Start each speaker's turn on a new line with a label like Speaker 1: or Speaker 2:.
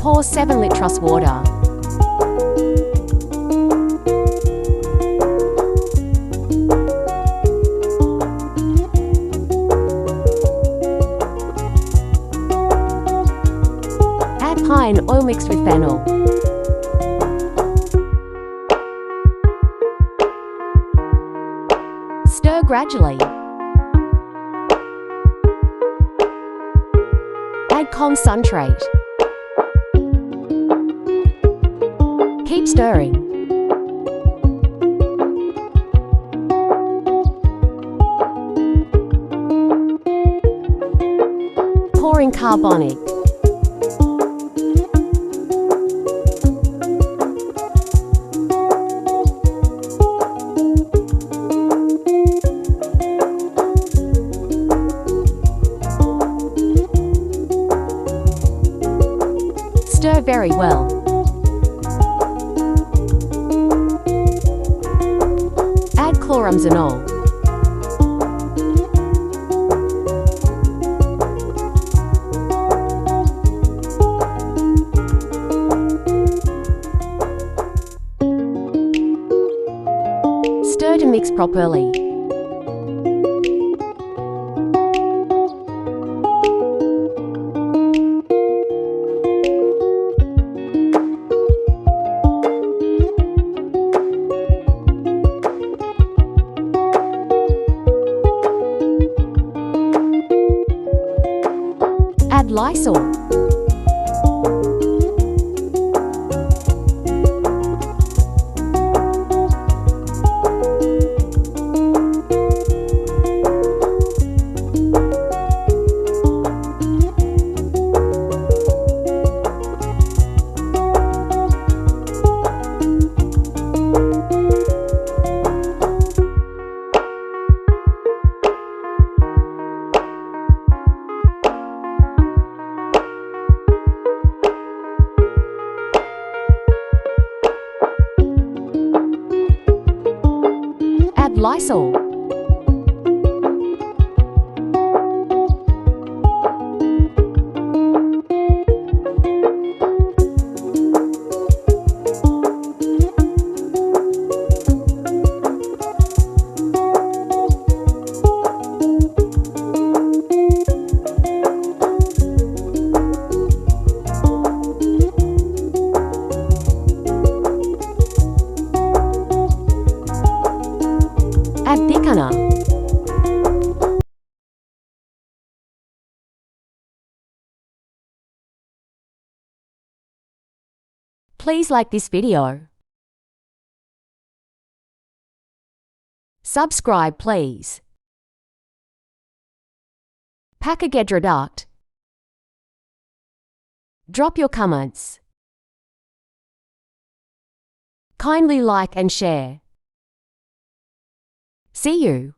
Speaker 1: Pour 7 liters water. Add pine oil mixed with phenol. Stir gradually. Add concentrate. Keep stirring. Pour in carbonic. Stir very well. Add chloramzanol. Stir to mix properly. Add Lysol. Add Lysol. Add Thickener. Please like this video. Subscribe please. Pack a Gedreduct. Drop your comments. Kindly like and share. See you.